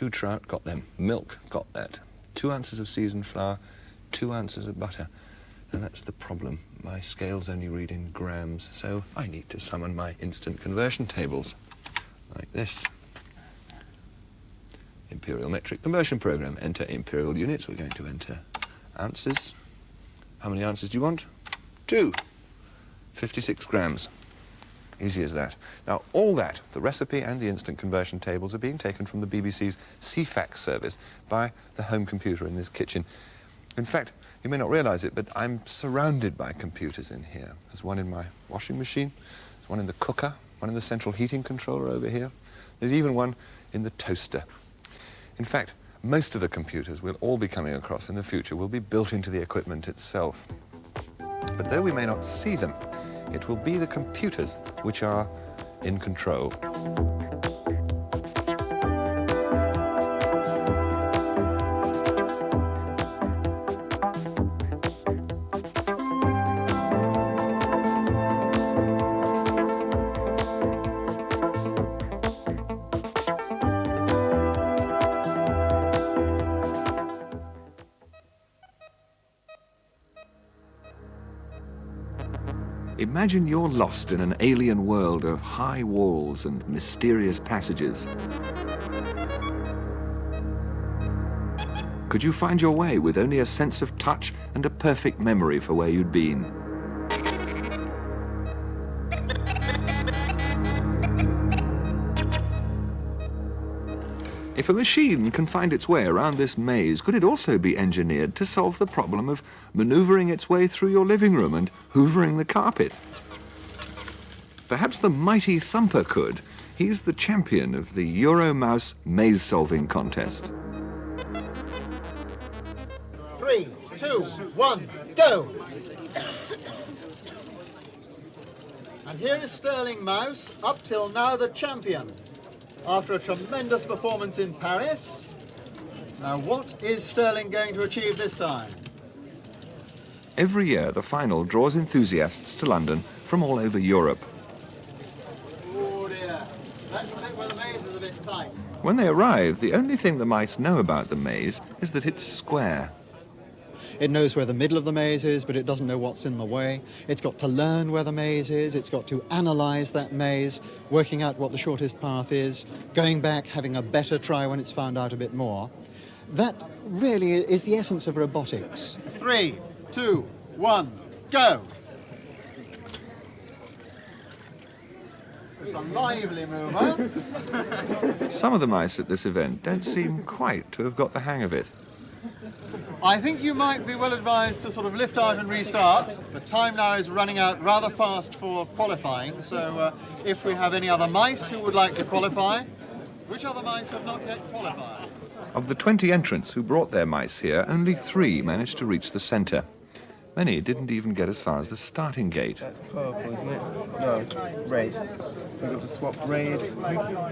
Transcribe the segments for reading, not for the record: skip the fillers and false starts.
2 trout, got them. Milk, got that. 2 ounces of seasoned flour, 2 ounces of butter. And that's the problem. My scales only read in grams, so I need to summon my instant conversion tables, like this. Imperial metric conversion program. Enter imperial units. We're going to enter ounces. How many ounces do you want? 2. 56 grams. Easy as that. Now, all that, the recipe and the instant conversion tables, are being taken from the BBC's CFAX service by the home computer in this kitchen. In fact, you may not realise it, but I'm surrounded by computers in here. There's one in my washing machine, there's one in the cooker, one in the central heating controller over here. There's even one in the toaster. In fact, most of the computers we'll all be coming across in the future will be built into the equipment itself. But though we may not see them, it will be the computers which are in control. Imagine you're lost in an alien world of high walls and mysterious passages. Could you find your way with only a sense of touch and a perfect memory for where you'd been? If a machine can find its way around this maze, could it also be engineered to solve the problem of manoeuvring its way through your living room and hoovering the carpet? Perhaps the mighty Thumper could. He's the champion of the Euro Mouse maze-solving contest. 3, 2, 1, go! And here is Sterling Mouse, up till now the champion. After a tremendous performance in Paris, now what is Sterling going to achieve this time? Every year, the final draws enthusiasts to London from all over Europe. Oh dear, that's the bit where the maze is a bit tight. When they arrive, the only thing the mice know about the maze is that it's square. It knows where the middle of the maze is, but it doesn't know what's in the way. It's got to learn where the maze is. It's got to analyse that maze, working out what the shortest path is, going back, having a better try when it's found out a bit more. That really is the essence of robotics. 3, 2, 1, go! It's a lively mover. Some of the mice at this event don't seem quite to have got the hang of it. I think you might be well advised to sort of lift out and restart. The time now is running out rather fast for qualifying, so if we have any other mice who would like to qualify, which other mice have not yet qualified? Of the 20 entrants who brought their mice here, only 3 managed to reach the centre. Many didn't even get as far as the starting gate. That's purple, isn't it? No, red. We've got to swap red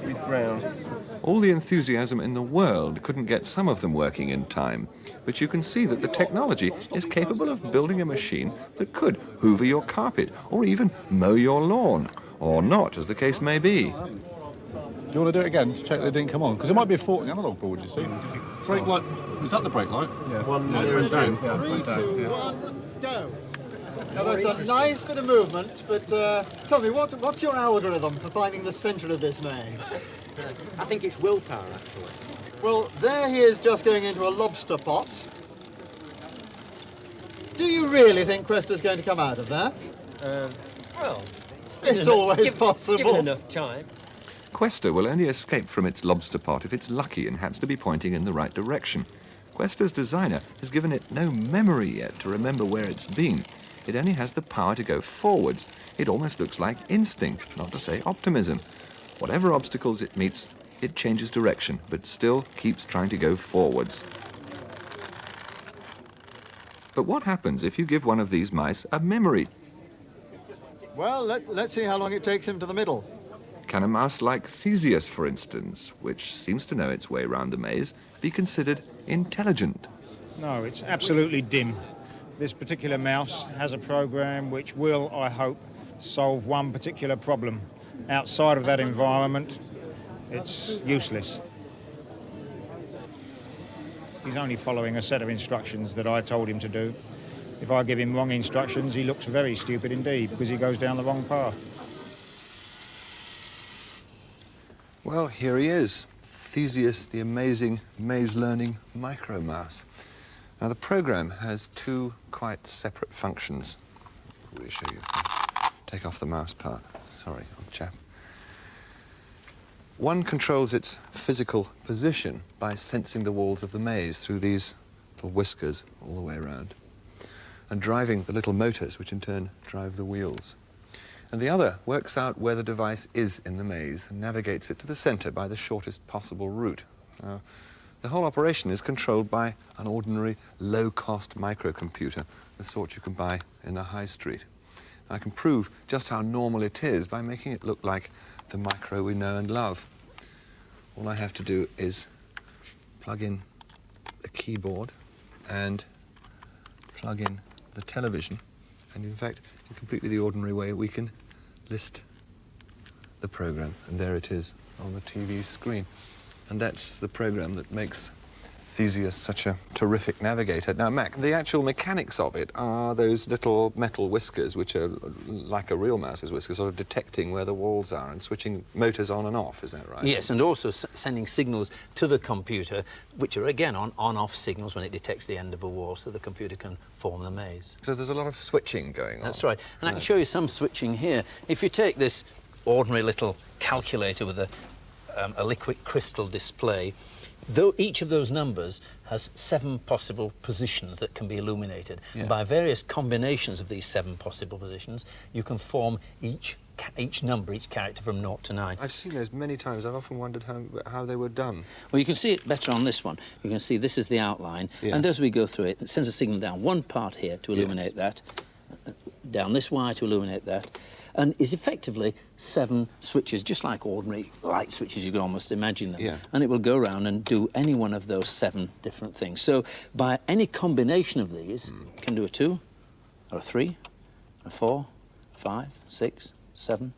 with brown. All the enthusiasm in the world couldn't get some of them working in time, but you can see that the technology is capable of building a machine that could hoover your carpet or even mow your lawn, or not, as the case may be. You want to do it again to check they didn't come on? Because it might be a fault in the analogue board, you see. Brake light, is that the brake light? Yeah. Went down. 3, 2, 1, go! Now that's a nice bit of movement, but tell me, what's your algorithm for finding the centre of this maze? I think it's willpower, actually. Well, there he is just going into a lobster pot. Do you really think Quester's going to come out of there? Well, It's always possible. Given enough time. Quester will only escape from its lobster pot if it's lucky and happens to be pointing in the right direction. Quester's designer has given it no memory yet to remember where it's been. It only has the power to go forwards. It almost looks like instinct, not to say optimism. Whatever obstacles it meets, it changes direction, but still keeps trying to go forwards. But what happens if you give one of these mice a memory? Well, let's see how long it takes him to the middle. Can a mouse like Theseus, for instance, which seems to know its way around the maze, be considered intelligent? No, it's absolutely dim. This particular mouse has a program which will, I hope, solve one particular problem. Outside of that environment, it's useless. He's only following a set of instructions that I told him to do. If I give him wrong instructions, he looks very stupid indeed because he goes down the wrong path. Well, here he is, Theseus, the amazing maze-learning micro mouse. Now, the program has two quite separate functions. I'll really show you. Take off the mouse part. Sorry, old chap. One controls its physical position by sensing the walls of the maze through these little whiskers all the way around, and driving the little motors, which in turn drive the wheels. And the other works out where the device is in the maze and navigates it to the center by the shortest possible route. The whole operation is controlled by an ordinary low-cost microcomputer, the sort you can buy in the high street. And I can prove just how normal it is by making it look like the micro we know and love. All I have to do is plug in the keyboard and plug in the television, and in fact, in completely the ordinary way, we can list the program, and there it is on the TV screen. And that's the program that makes Theseus such a terrific navigator. Now, Mac, the actual mechanics of it are those little metal whiskers, which are like a real mouse's whisker, sort of detecting where the walls are and switching motors on and off, is that right? Yes, and also sending signals to the computer, which are, again, on-off signals when it detects the end of a wall, so the computer can form the maze. So there's a lot of switching going on. That's right. And I can show you some switching here. If you take this ordinary little calculator with a liquid crystal display, though each of those numbers has 7 possible positions that can be illuminated. Yeah. By various combinations of these 7 possible positions, you can form each number, each character from 0 to 9. I've seen those many times. I've often wondered how they were done. Well, you can see it better on this one. You can see this is the outline, Yes. and as we go through it, it sends a signal down one part here to illuminate that, down this wire to illuminate that, and is effectively 7 switches, just like ordinary light switches, you can almost imagine them. Yeah. And it will go around and do any one of those 7 different things. So by any combination of these, you can do a 2, or a 3, a 4, 5, 6, 7,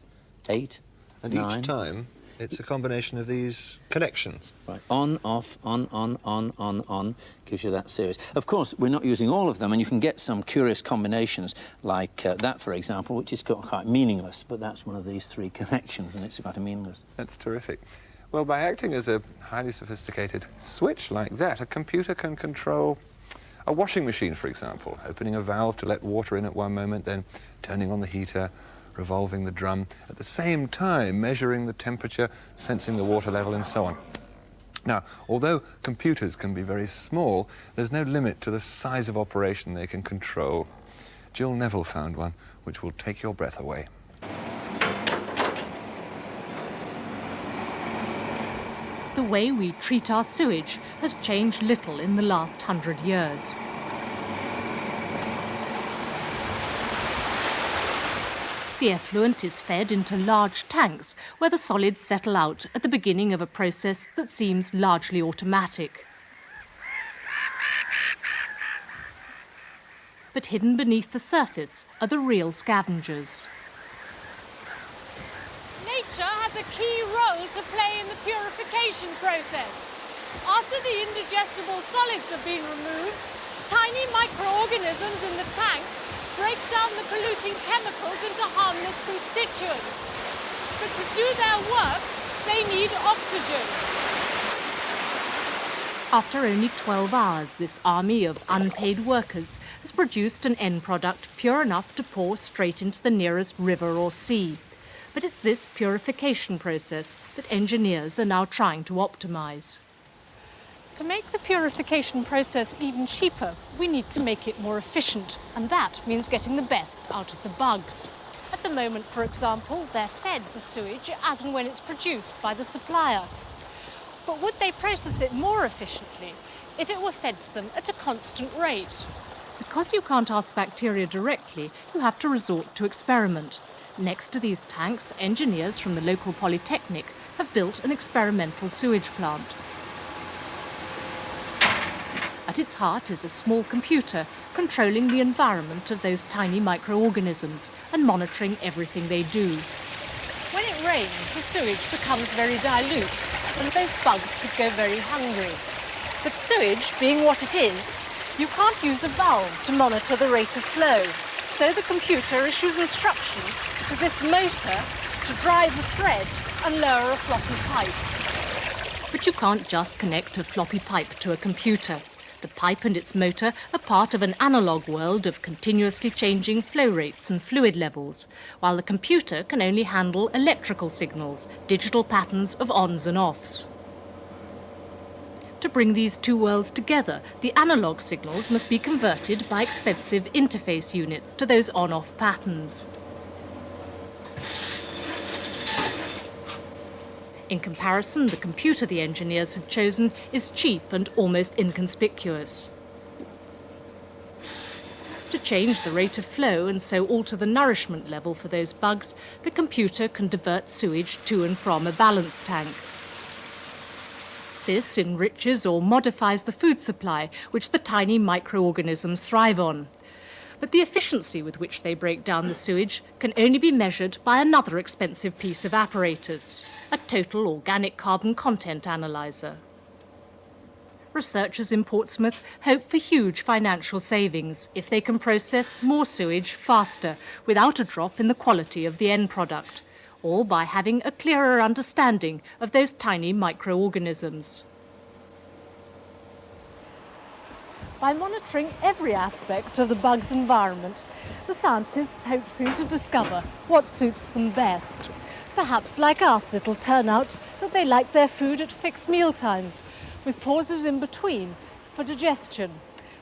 8, And 9. each time, it's a combination of these connections. Right, on, off, on, gives you that series. Of course, we're not using all of them, and you can get some curious combinations, like that, for example, which is quite meaningless, but that's one of these 3 connections, and it's quite meaningless. That's terrific. Well, by acting as a highly sophisticated switch like that, a computer can control a washing machine, for example, opening a valve to let water in at one moment, then turning on the heater, revolving the drum, at the same time measuring the temperature, sensing the water level, and so on. Now, although computers can be very small, there's no limit to the size of operation they can control. GILL Neville found one which will take your breath away. The way we treat our sewage has changed little in the last 100 years. The effluent is fed into large tanks where the solids settle out at the beginning of a process that seems largely automatic. But hidden beneath the surface are the real scavengers. Nature has a key role to play in the purification process. After the indigestible solids have been removed, tiny microorganisms in the tank break down the polluting chemicals into harmless constituents. But to do their work, they need oxygen. After only 12 hours, this army of unpaid workers has produced an end product pure enough to pour straight into the nearest river or sea. But it's this purification process that engineers are now trying to optimize. To make the purification process even cheaper, we need to make it more efficient, and that means getting the best out of the bugs. At the moment, for example, they're fed the sewage as and when it's produced by the supplier. But would they process it more efficiently if it were fed to them at a constant rate? Because you can't ask bacteria directly, you have to resort to experiment. Next to these tanks, engineers from the local polytechnic have built an experimental sewage plant. At its heart is a small computer controlling the environment of those tiny microorganisms and monitoring everything they do. When it rains, the sewage becomes very dilute, and those bugs could go very hungry. But sewage, being what it is, you can't use a valve to monitor the rate of flow. So the computer issues instructions to this motor to drive the thread and lower a floppy pipe. But you can't just connect a floppy pipe to a computer. The pipe and its motor are part of an analogue world of continuously changing flow rates and fluid levels, while the computer can only handle electrical signals, digital patterns of ons and offs. To bring these two worlds together, the analogue signals must be converted by expensive interface units to those on-off patterns. In comparison, the computer the engineers have chosen is cheap and almost inconspicuous. To change the rate of flow and so alter the nourishment level for those bugs, the computer can divert sewage to and from a balance tank. This enriches or modifies the food supply, which the tiny microorganisms thrive on. But the efficiency with which they break down the sewage can only be measured by another expensive piece of apparatus, a total organic carbon content analyzer. Researchers in Portsmouth hope for huge financial savings if they can process more sewage faster without a drop in the quality of the end product, or by having a clearer understanding of those tiny microorganisms. By monitoring every aspect of the bug's environment, the scientists hope soon to discover what suits them best. Perhaps, like us, it'll turn out that they like their food at fixed meal times, with pauses in between for digestion.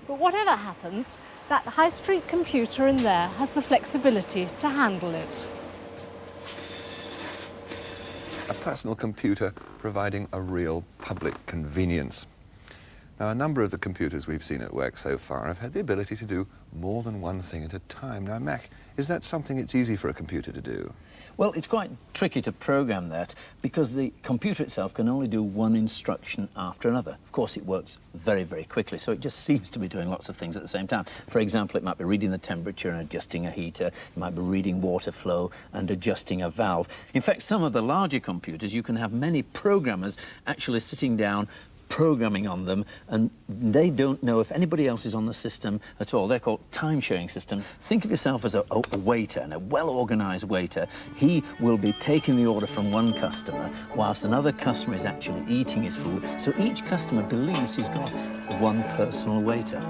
But whatever happens, that high street computer in there has the flexibility to handle it. A personal computer providing a real public convenience. Now, a number of the computers we've seen at work so far have had the ability to do more than one thing at a time. Now, Mac, is that something it's easy for a computer to do? Well, it's quite tricky to program that because the computer itself can only do one instruction after another. Of course, it works very, very quickly, so it just seems to be doing lots of things at the same time. For example, it might be reading the temperature and adjusting a heater. It might be reading water flow and adjusting a valve. In fact, some of the larger computers, you can have many programmers actually sitting down programming on them, and they don't know if anybody else is on the system at all. They're called time-sharing systems. Think of yourself as a waiter, and a well-organised waiter. He will be taking the order from one customer whilst another customer is actually eating his food, so each customer believes he's got one personal waiter.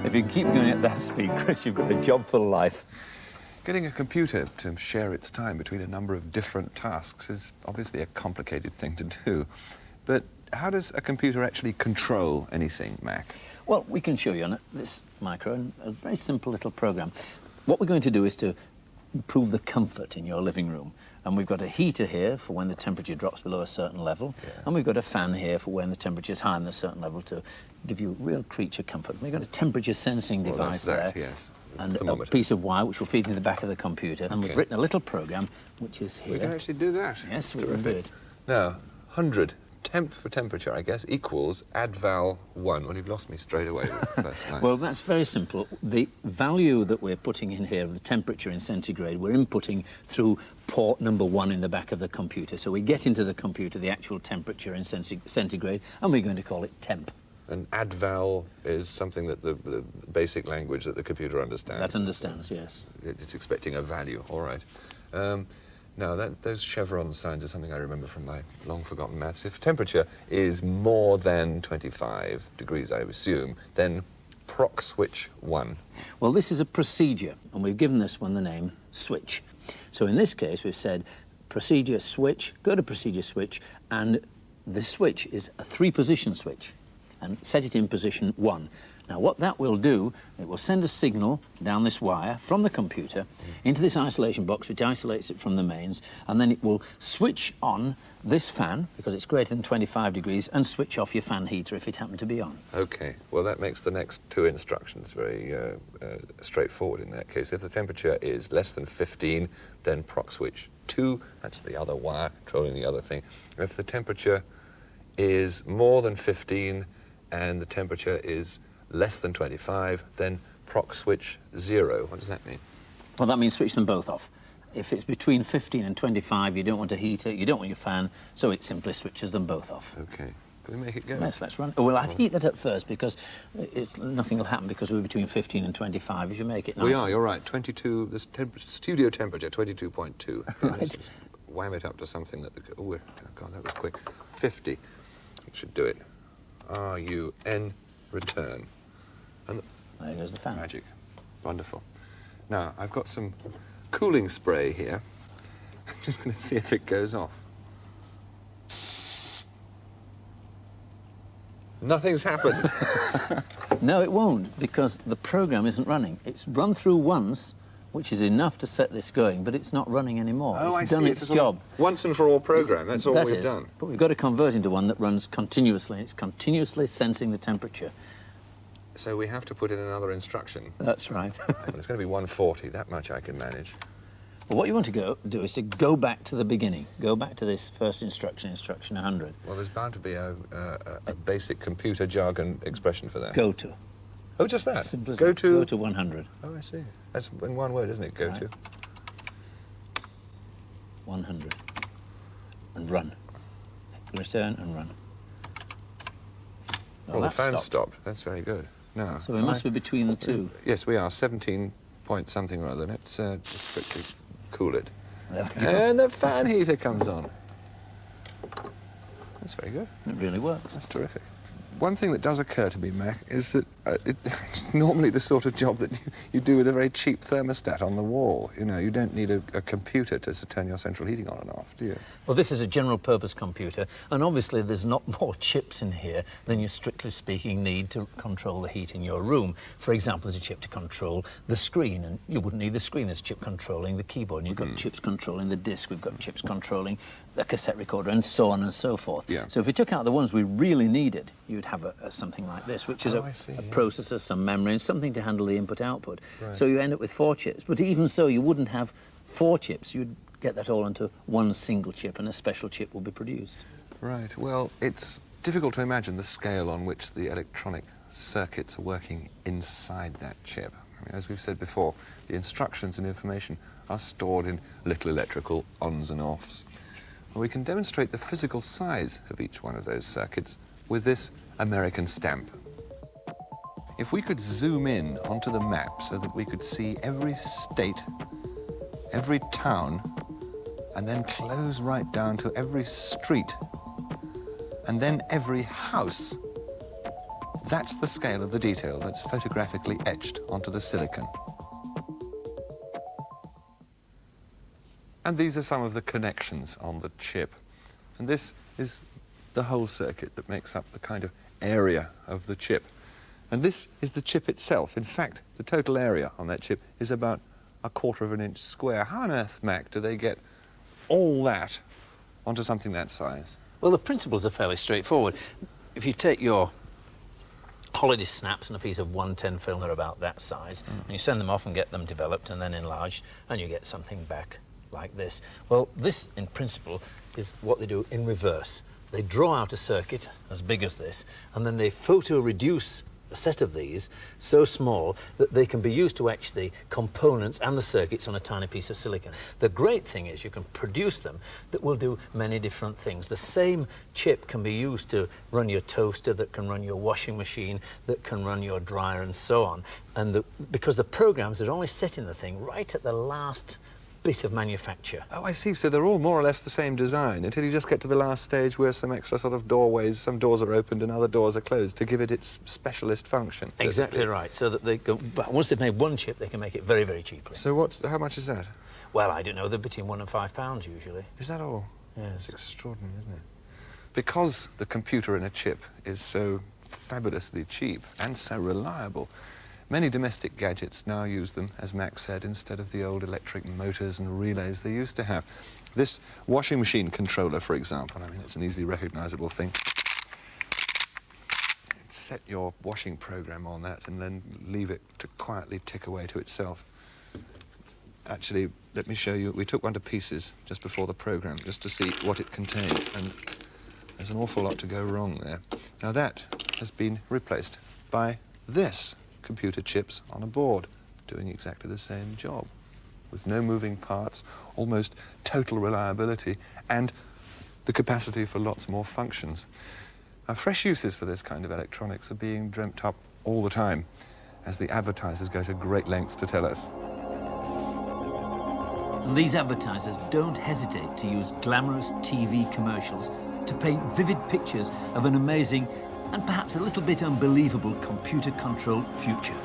If you keep going at that speed, Chris, you've got a job for life. Getting a computer to share its time between a number of different tasks is obviously a complicated thing to do. But how does a computer actually control anything, Mac? Well, we can show you on this micro, a very simple little program. What we're going to do is to improve the comfort in your living room. And we've got a heater here for when the temperature drops below a certain level. Yeah. And we've got a fan here for when the temperature is high in a certain level to give you real creature comfort. We've got a temperature sensing device there. Yes. And a piece of wire which will feed into the back of the computer. Okay. And we've written a little program which is here. We can actually do that. Yes, we can do it. Now, 100 temp for temperature, I guess, equals add val 1. Well, you've lost me straight away with the first line. Well, that's very simple. The value that we're putting in here of the temperature in centigrade, we're inputting through port number 1 in the back of the computer. So we get into the computer the actual temperature in centigrade, and we're going to call it temp. And add val is something that the basic language that the computer understands. That understands, yes. It's expecting a value, all right. Now, those chevron signs are something I remember from my long-forgotten maths. If temperature is more than 25 degrees, I assume, then proc switch 1. Well, this is a procedure, and we've given this one the name switch. So in this case, we've said procedure switch, go to procedure switch, and the switch is a 3-position switch, and set it in position 1. Now, what that will do, it will send a signal down this wire from the computer into this isolation box, which isolates it from the mains, and then it will switch on this fan, because it's greater than 25 degrees, and switch off your fan heater if it happened to be on. OK, well, that makes the next two instructions very straightforward in that case. If the temperature is less than 15, then proc switch 2, that's the other wire controlling the other thing. If the temperature is more than 15 and the temperature is less than 25, then proc switch 0. What does that mean? Well, that means switch them both off. If it's between 15 and 25, you don't want a heater, you don't want your fan, so it simply switches them both off. OK. Can we make it go? Yes, let's run. Oh, well, I'd heat that up first, because nothing will happen because we're between 15 and 25 if you make it nice. We are, you're right. 22, this studio temperature, 22.2. Right. Let's just wham it up to something that... Oh, God, that was quick. 50. It should do it. R-U-N, return. And there goes the fan. Magic. Wonderful. Now, I've got some cooling spray here. I'm just going to see if it goes off. Nothing's happened. No, it won't, because the program isn't running. It's run through once, which is enough to set this going, but it's not running anymore. Oh, it's I done see. its It's a sort of job. once and for all program. That's all That we've is, done. but we've got to convert into one that runs continuously. It's continuously sensing the temperature. So we have to put in another instruction. That's right. It's going to be 140. That much I can manage. Well, what you want to do is to go back to the beginning. Go back to this first instruction, instruction 100. Well, there's bound to be a basic computer jargon expression for that. Go to. Oh, just that? Simple as Go that. to... Go to 100. Oh, I see. That's in one word, isn't it? Go Right. to. 100. And run. Return and run. Well, the that's fan stopped. stopped. That's very good. Now, So we must be between the two. Yes, we are. 17 point something or other. Let's just quickly cool it. There we go. And the fan heater comes on. That's very good. It really works. That's terrific. One thing that does occur to me, Mac, is that it's normally the sort of job that you do with a very cheap thermostat on the wall. You know, you don't need a computer to turn your central heating on and off, do you? Well, this is a general-purpose computer, and obviously there's not more chips in here than you, strictly speaking, need to control the heat in your room. For example, there's a chip to control the screen, and you wouldn't need the screen. There's a chip controlling the keyboard, and you've got chips controlling the disc. We've got chips controlling the cassette recorder, and so on and so forth. Yeah. So if we took out the ones we really needed, you'd have something like this, which is a processor, some memory, and something to handle the input-output. Right. So you end up with 4 chips. But even so, you wouldn't have 4 chips. You'd get that all into one single chip, and a special chip will be produced. Right. Well, it's difficult to imagine the scale on which the electronic circuits are working inside that chip. I mean, as we've said before, the instructions and information are stored in little electrical ons and offs. And we can demonstrate the physical size of each one of those circuits with this American stamp. If we could zoom in onto the map so that we could see every state, every town, and then close right down to every street, and then every house, that's the scale of the detail that's photographically etched onto the silicon. And these are some of the connections on the chip. And this is the whole circuit that makes up the kind of area of the chip. And this is the chip itself. In fact, the total area on that chip is about 1/4 of an inch square. How on earth, Mac, do they get all that onto something that size? Well, the principles are fairly straightforward. If you take your holiday snaps and a piece of 110 film that are about that size, and you send them off and get them developed and then enlarged, and you get something back like this. Well, this, in principle, is what they do in reverse. They draw out a circuit as big as this, and then they photo-reduce a set of these so small that they can be used to etch the components and the circuits on a tiny piece of silicon. The great thing is you can produce them that will do many different things. The same chip can be used to run your toaster, that can run your washing machine, that can run your dryer, and so on. And because the programs are only set in the thing right at the last bit of manufacture. Oh, I see. So they're all more or less the same design until you just get to the last stage where some extra sort of doorways, some doors are opened and other doors are closed to give it its specialist function. So Exactly right. So that they go, but once they've made one chip, they can make it very, very cheaply. So how much is that? Well, I don't know. They're between £1 and £5 usually. Is that all? Yes. It's extraordinary, isn't it? Because the computer in a chip is so fabulously cheap and so reliable, many domestic gadgets now use them, as Max said, instead of the old electric motors and relays they used to have. This washing machine controller, for example, I mean, it's an easily recognizable thing. Set your washing program on that and then leave it to quietly tick away to itself. Actually, let me show you. We took one to pieces just before the program just to see what it contained, and there's an awful lot to go wrong there. Now that has been replaced by this computer chips on a board doing exactly the same job with no moving parts, almost total reliability, and the capacity for lots more functions. Now, fresh uses for this kind of electronics are being dreamt up all the time, as the advertisers go to great lengths to tell us. And these advertisers don't hesitate to use glamorous TV commercials to paint vivid pictures of an amazing and perhaps a little bit unbelievable computer-controlled future.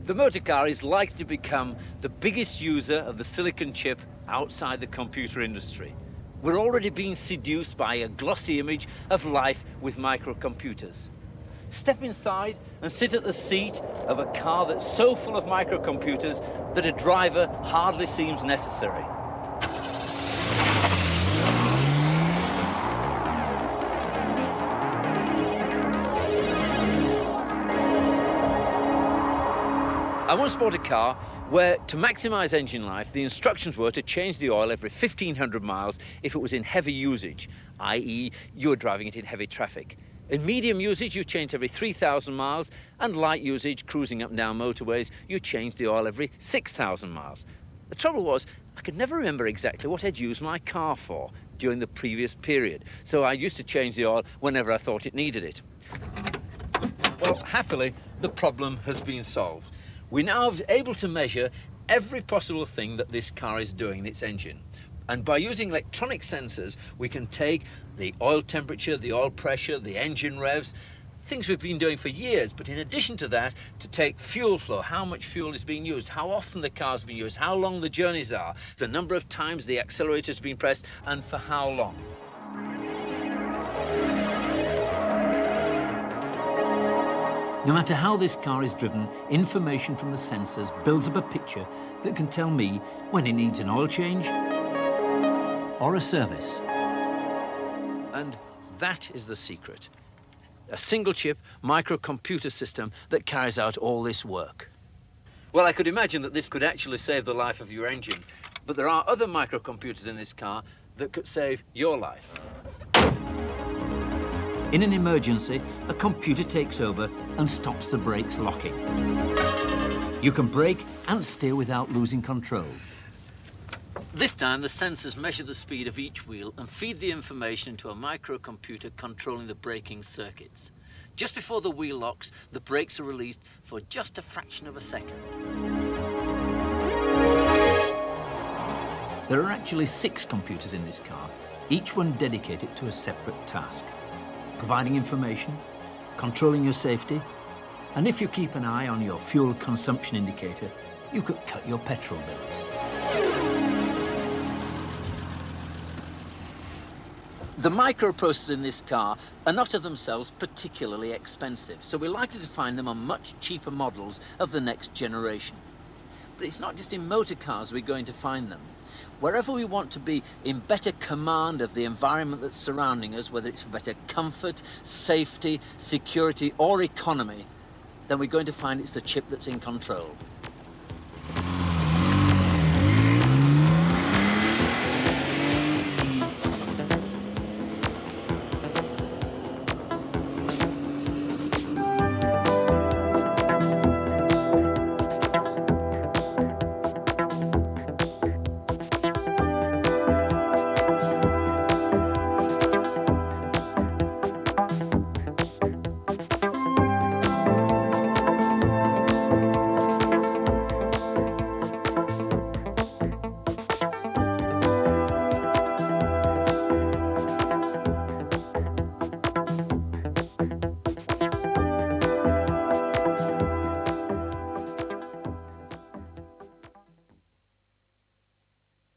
The motor car is likely to become the biggest user of the silicon chip outside the computer industry. We're already being seduced by a glossy image of life with microcomputers. Step inside and sit at the seat of a car that's so full of microcomputers that a driver hardly seems necessary. I once bought a car where, to maximize engine life, the instructions were to change the oil every 1,500 miles if it was in heavy usage, i.e. you were driving it in heavy traffic. In medium usage, you change every 3,000 miles, and light usage, cruising up and down motorways, you change the oil every 6,000 miles. The trouble was, I could never remember exactly what I'd used my car for during the previous period, so I used to change the oil whenever I thought it needed it. Well, happily, the problem has been solved. We're now able to measure every possible thing that this car is doing in its engine. And by using electronic sensors, we can take the oil temperature, the oil pressure, the engine revs, things we've been doing for years, but in addition to that, to take fuel flow, how much fuel is being used, how often the car's being used, how long the journeys are, the number of times the accelerator's been pressed, and for how long. No matter how this car is driven, information from the sensors builds up a picture that can tell me when it needs an oil change or a service. And that is the secret. A single chip microcomputer system that carries out all this work. Well, I could imagine that this could actually save the life of your engine, but there are other microcomputers in this car that could save your life. In an emergency, a computer takes over and stops the brakes locking. You can brake and steer without losing control. This time, the sensors measure the speed of each wheel and feed the information into a microcomputer controlling the braking circuits. Just before the wheel locks, the brakes are released for just a fraction of a second. There are actually 6 computers in this car, each one dedicated to a separate task. Providing information, controlling your safety, and if you keep an eye on your fuel consumption indicator, you could cut your petrol bills. The microprocessors in this car are not of themselves particularly expensive, so we're likely to find them on much cheaper models of the next generation. But it's not just in motor cars we're going to find them. Wherever we want to be in better command of the environment that's surrounding us, whether it's for better comfort, safety, security, or economy, then we're going to find it's the chip that's in control.